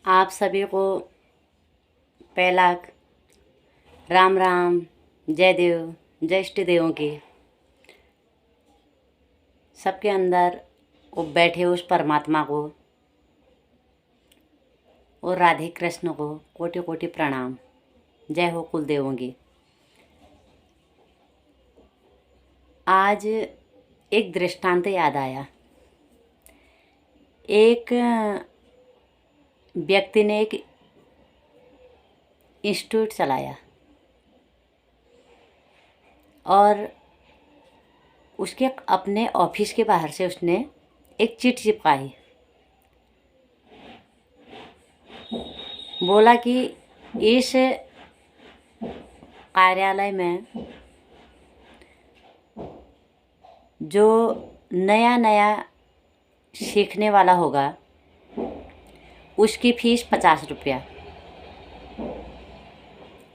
आप सभी को पहला राम राम, जय देव, जय इष्ट देवों की। सबके अंदर वो बैठे उस परमात्मा को और राधे कृष्ण को कोटि कोटि प्रणाम। जय हो कुल देवों की। आज एक दृष्टांत याद आया। एक व्यक्ति ने एक इंस्टीट्यूट चलाया और उसके अपने ऑफिस के बाहर से उसने एक चिट्ठी चिपकाई। बोला कि इस कार्यालय में जो नया नया सीखने वाला होगा उसकी फ़ीस 50 रुपया,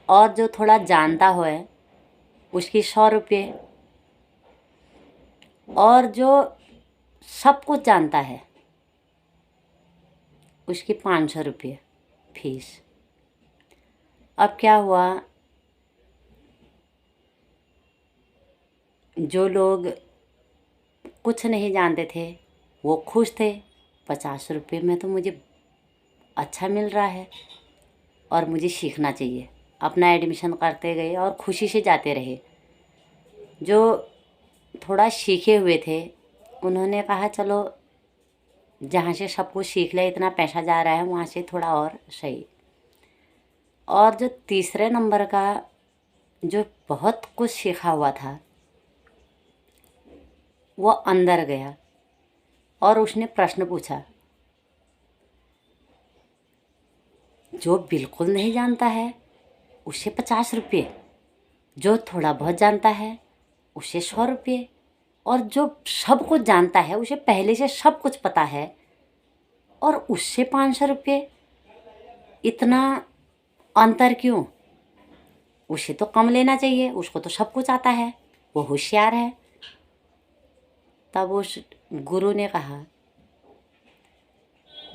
और जो थोड़ा जानता हो है उसकी 100 रुपये, और जो सब कुछ जानता है उसकी 500 रुपये फीस। अब क्या हुआ, जो लोग कुछ नहीं जानते थे वो खुश थे। 50 रुपये में तो मुझे अच्छा मिल रहा है और मुझे सीखना चाहिए। अपना एडमिशन करते गए और खुशी से जाते रहे। जो थोड़ा सीखे हुए थे उन्होंने कहा चलो जहाँ से सब कुछ सीख ले, इतना पैसा जा रहा है वहाँ से थोड़ा और सही। और जो तीसरे नंबर का जो बहुत कुछ सीखा हुआ था वो अंदर गया और उसने प्रश्न पूछा। जो बिल्कुल नहीं जानता है उसे 50 रुपये, जो थोड़ा बहुत जानता है उसे 100 रुपये, और जो सब कुछ जानता है उसे पहले से सब कुछ पता है और उससे 500 रुपये। इतना अंतर क्यों? उसे तो कम लेना चाहिए, उसको तो सब कुछ आता है, वो होशियार है। तब उस गुरु ने कहा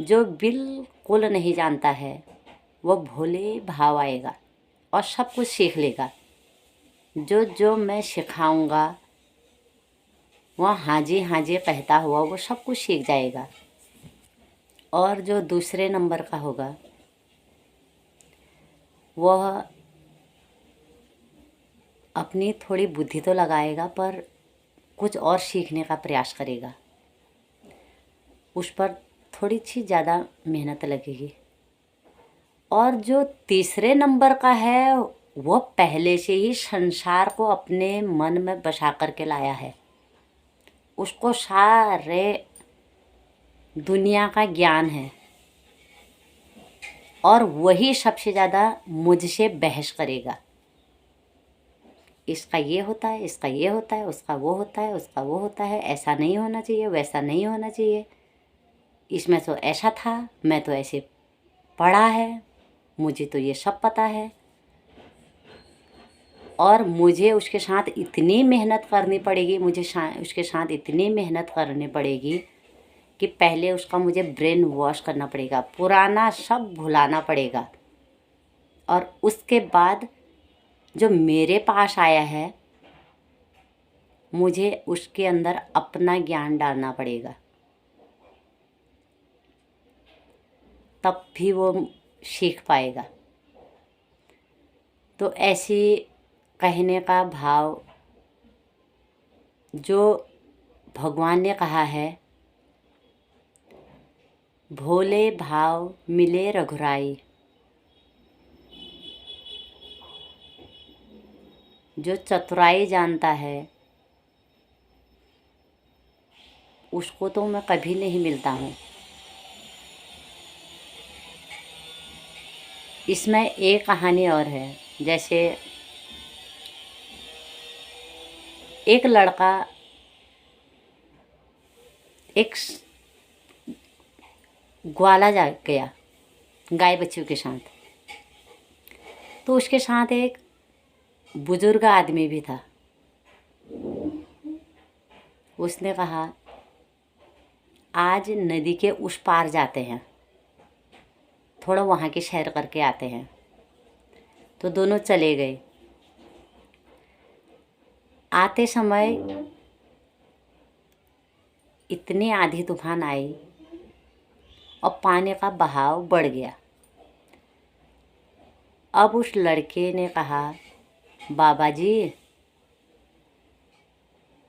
जो बिल्कुल नहीं जानता है वो भोले भाव आएगा और सब कुछ सीख लेगा। जो जो मैं सिखाऊंगा वह हाँ जी कहता हुआ वो सब कुछ सीख जाएगा। और जो दूसरे नंबर का होगा वह अपनी थोड़ी बुद्धि तो लगाएगा पर कुछ और सीखने का प्रयास करेगा। उस पर थोड़ी सी ज़्यादा मेहनत लगेगी। और जो तीसरे नंबर का है वो पहले से ही संसार को अपने मन में बसा करके लाया है। उसको सारे दुनिया का ज्ञान है और वही सबसे ज़्यादा मुझसे बहस करेगा। इसका ये होता है, इसका ये होता है, उसका वो होता है, उसका वो होता है, ऐसा नहीं होना चाहिए, वैसा नहीं होना चाहिए, इसमें तो ऐसा था, मैं तो ऐसे पढ़ा है, मुझे तो ये सब पता है। और मुझे उसके साथ इतनी मेहनत करनी पड़ेगी, मुझे उसके साथ इतनी मेहनत करनी पड़ेगी कि पहले उसका मुझे ब्रेन वॉश करना पड़ेगा, पुराना सब भुलाना पड़ेगा। और उसके बाद जो मेरे पास आया है मुझे उसके अंदर अपना ज्ञान डालना पड़ेगा, तब भी वो सीख पाएगा। तो ऐसी कहने का भाव जो भगवान ने कहा है, भोले भाव मिले रघुराई। जो चतुराई जानता है उसको तो मैं कभी नहीं मिलता हूँ। इसमें एक कहानी और है। जैसे एक लड़का एक ग्वाला जा गया गाय बच्चों के साथ। तो उसके साथ एक बुजुर्ग आदमी भी था। उसने कहा आज नदी के उस पार जाते हैं। थोड़ा वहाँ की सैर करके आते हैं। तो दोनों चले गए। आते समय इतनी आंधी तूफान आई और पानी का बहाव बढ़ गया। अब उस लड़के ने कहा, बाबा जी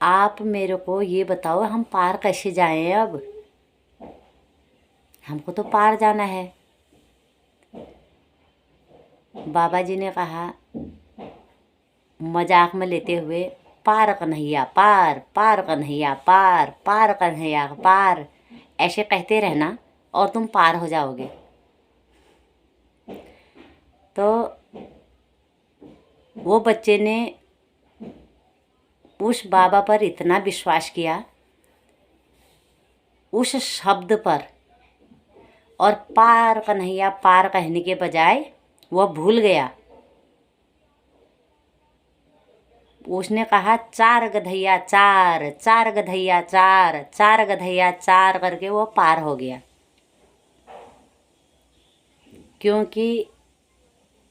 आप मेरे को ये बताओ हम पार कैसे जाएं, अब हमको तो पार जाना है। बाबा जी ने कहा मजाक में लेते हुए, पार कन्हैया पार, पार कन्हैया पार, पार कन्हैया पार, ऐसे कहते रहना और तुम पार हो जाओगे। तो वो बच्चे ने उस बाबा पर इतना विश्वास किया, उस शब्द पर, और पार कन्हैया पार कहने के बजाय वह भूल गया। उसने कहा चार गधैया चार, चार गधैया चार, चार गधैया चार करके वो पार हो गया। क्योंकि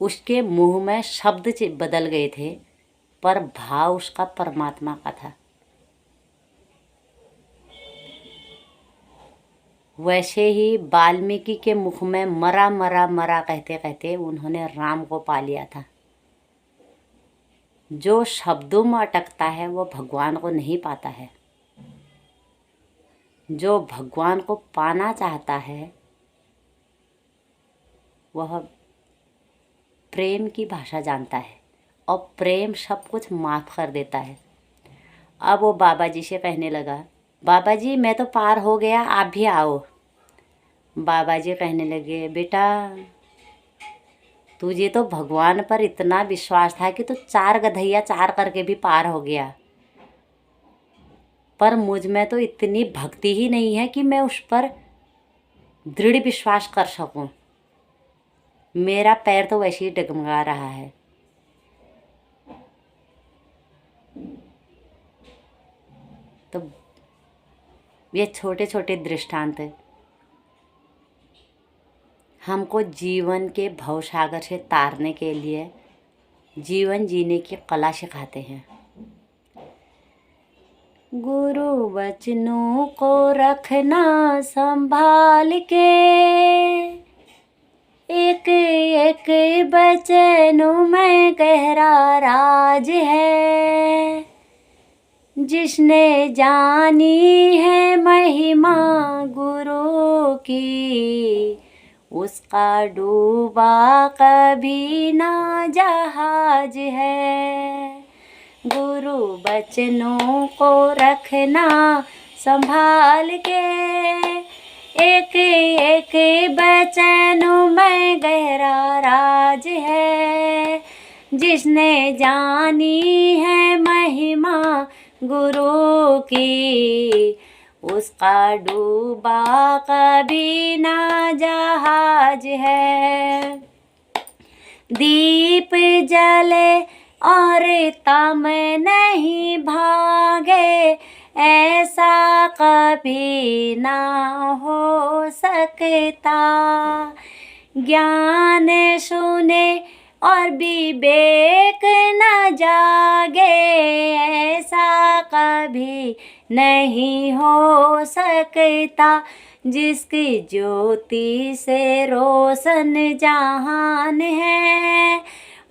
उसके मुंह में शब्द बदल गए थे पर भाव उसका परमात्मा का था। वैसे ही वाल्मीकि के मुख में मरा मरा मरा कहते कहते उन्होंने राम को पा लिया था। जो शब्दों में अटकता है वो भगवान को नहीं पाता है। जो भगवान को पाना चाहता है वह प्रेम की भाषा जानता है और प्रेम सब कुछ माफ़ कर देता है। अब वो बाबा जी से कहने लगा, बाबा जी मैं तो पार हो गया, आप भी आओ। बाबा जी कहने लगे, बेटा तुझे तो भगवान पर इतना विश्वास था कि तू चार गधैया चार करके भी पार हो गया, पर मुझ में तो इतनी भक्ति ही नहीं है कि मैं उस पर दृढ़ विश्वास कर सकूं। मेरा पैर तो वैसे ही डगमगा रहा है। तो ये छोटे छोटे दृष्टांत हमको जीवन के भवसागर से तारने के लिए जीवन जीने की कला सिखाते हैं। गुरु वचनों को रखना संभाल के, एक एक वचनों में गहरा राज है। जिसने जानी है महिमा गुरु की, उसका डूबा कभी ना जहाज है। गुरु बचनों को रखना संभाल के, एक एक बचनों में गहरा राज है। जिसने जानी है महिमा गुरु की, उसका डूबा कभी ना जहाज है। दीप जले और तम नहीं भागे, ऐसा कभी ना हो सकता। ज्ञान सुने और विवेक न जागे, ऐसा कभी नहीं हो सकता। जिसकी ज्योति से रोशन जहान है,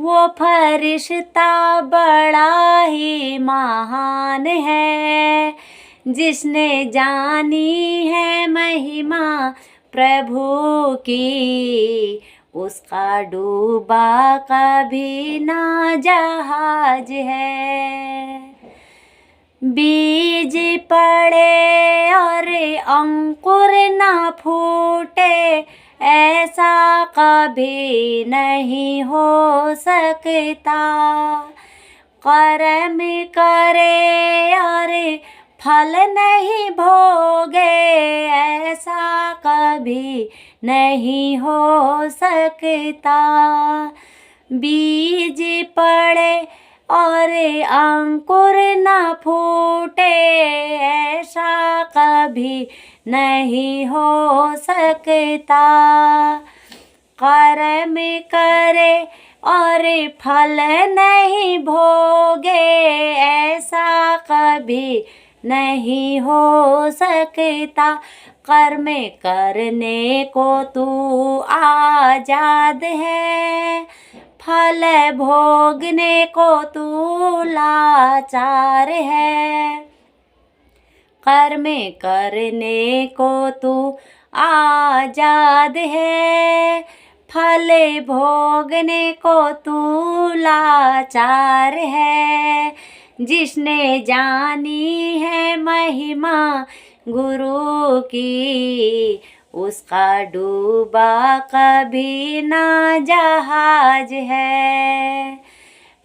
वो फरिश्ता बड़ा ही महान है। जिसने जानी है महिमा प्रभु की, उसका डूबा कभी ना जहाज है। बीज पड़े और अंकुर ना फूटे, ऐसा कभी नहीं हो सकता। कर्म करे और फल नहीं भोगे, ऐसा कभी नहीं हो सकता। बीज पड़े और अंकुर न फूटे, ऐसा कभी नहीं हो सकता। कर्म करे और फल नहीं भोगे, ऐसा कभी नहीं हो सकता। कर्म करने को तू आजाद है, फल भोगने को तू लाचार है। कर्म करने को तू आजाद है, फल भोगने को तू लाचार है। जिसने जानी है महिमा गुरु की, उसका डूबा कभी ना जहाज है।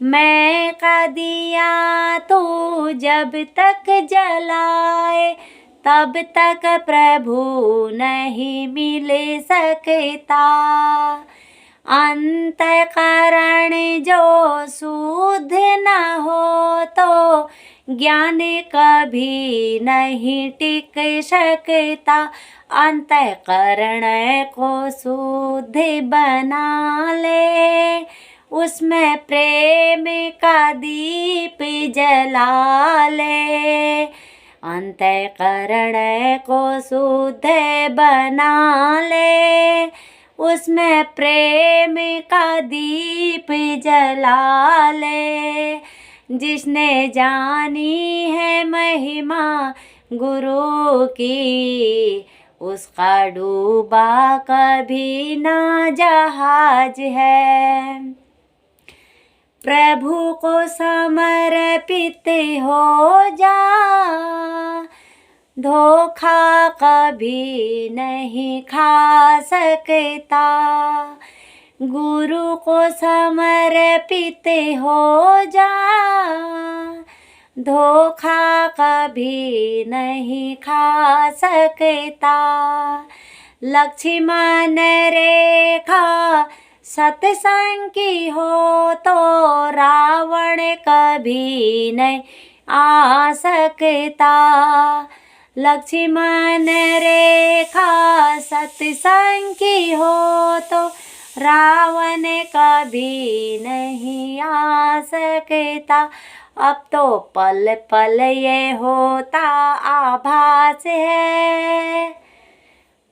मैं का दिया तू जब तक जलाए, तब तक प्रभु नहीं मिल सकता। अंतःकरण जो शुद्ध न हो तो ज्ञान कभी नहीं टिक सकता। अंतःकरण को शुद्ध बना ले, उसमें प्रेम का दीप जला ले। अंतःकरण को शुद्ध बना ले, उसमें प्रेम का दीप जला ले। जिसने जानी है महिमा गुरु की, उसका डूबा कभी ना जहाज है। प्रभु को समर्पित हो जा, धोखा कभी नहीं खा सकता। गुरु को समर्पित हो जा, धोखा कभी नहीं खा सकता। लक्ष्मण रेखा सत्संग की हो तो रावण कभी नहीं आ सकता। लक्ष्मण रेखा सत्संग की हो तो रावण कभी नहीं आ सकता। अब तो पल पल ये होता आभास है,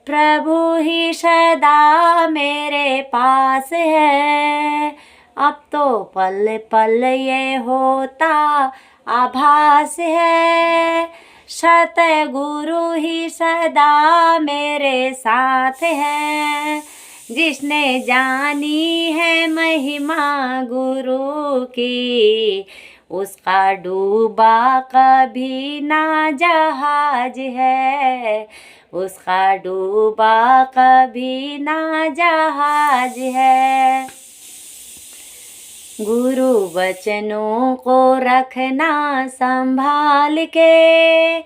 प्रभु ही सदा मेरे पास है। अब तो पल पल ये होता आभास है, सतगुरु ही सदा मेरे साथ है। जिसने जानी है महिमा गुरु की, उसका डूबा कभी ना जहाज है। उसका डूबा कभी ना जहाज है। गुरु वचनों को रखना संभाल के,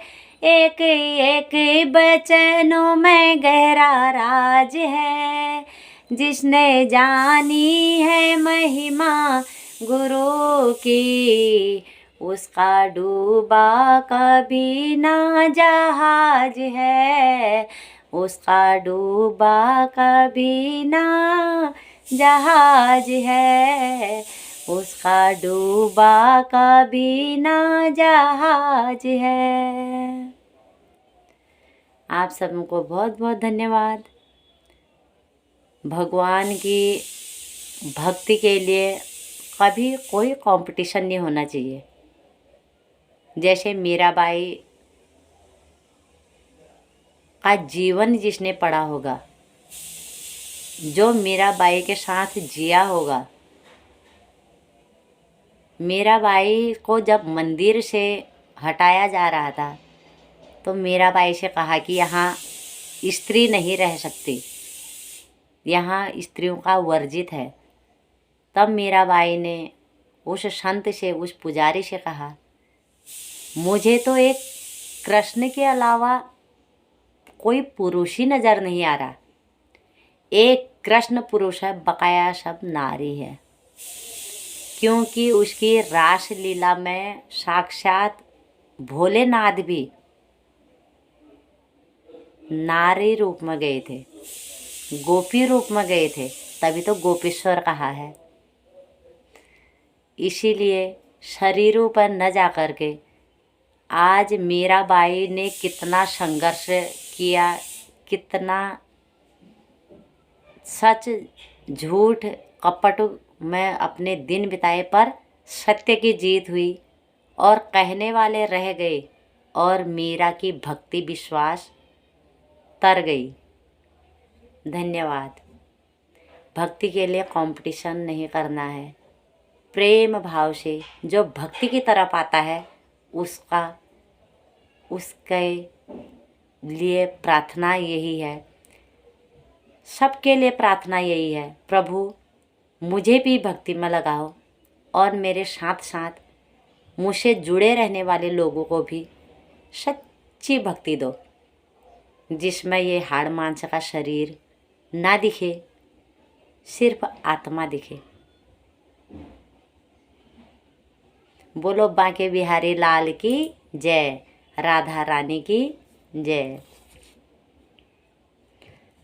एक एक वचनों में गहरा राज है। जिसने जानी है महिमा गुरु की, उसका डूबा कभी ना जहाज है। उसका डूबा कभी ना जहाज है। उसका डूबा कभी ना जहाज है। आप सबको बहुत बहुत धन्यवाद। भगवान की भक्ति के लिए कभी कोई कंपटीशन नहीं होना चाहिए। जैसे मीराबाई का जीवन जिसने पढ़ा होगा, जो मीराबाई के साथ जिया होगा, मीराबाई को जब मंदिर से हटाया जा रहा था तो मीराबाई से कहा कि यहाँ स्त्री नहीं रह सकती, यहाँ स्त्रियों का वर्जित है। तब मीराबाई ने उस संत से, उस पुजारी से कहा, मुझे तो एक कृष्ण के अलावा कोई पुरुष ही नज़र नहीं आ रहा। एक कृष्ण पुरुष है, बकाया सब नारी है। क्योंकि उसकी रास लीला में साक्षात भोलेनाथ भी नारी रूप में गए थे, गोपी रूप में गए थे। तभी तो गोपेश्वर कहा है। इसीलिए शरीरों पर न जा कर के आज मीराबाई ने कितना संघर्ष किया, कितना सच झूठ कपट में अपने दिन बिताए, पर सत्य की जीत हुई और कहने वाले रह गए और मीरा की भक्ति विश्वास तर गई। धन्यवाद। भक्ति के लिए कंपटीशन नहीं करना है। प्रेम भाव से जो भक्ति की तरफ आता है उसके लिए प्रार्थना यही है, सबके लिए प्रार्थना यही है, प्रभु मुझे भी भक्ति में लगाओ और मेरे साथ साथ मुझसे जुड़े रहने वाले लोगों को भी सच्ची भक्ति दो, जिसमें ये हाड़ मांस का शरीर ना दिखे, सिर्फ आत्मा दिखे। बोलो बांके बिहारी लाल की जय, राधा रानी की जय।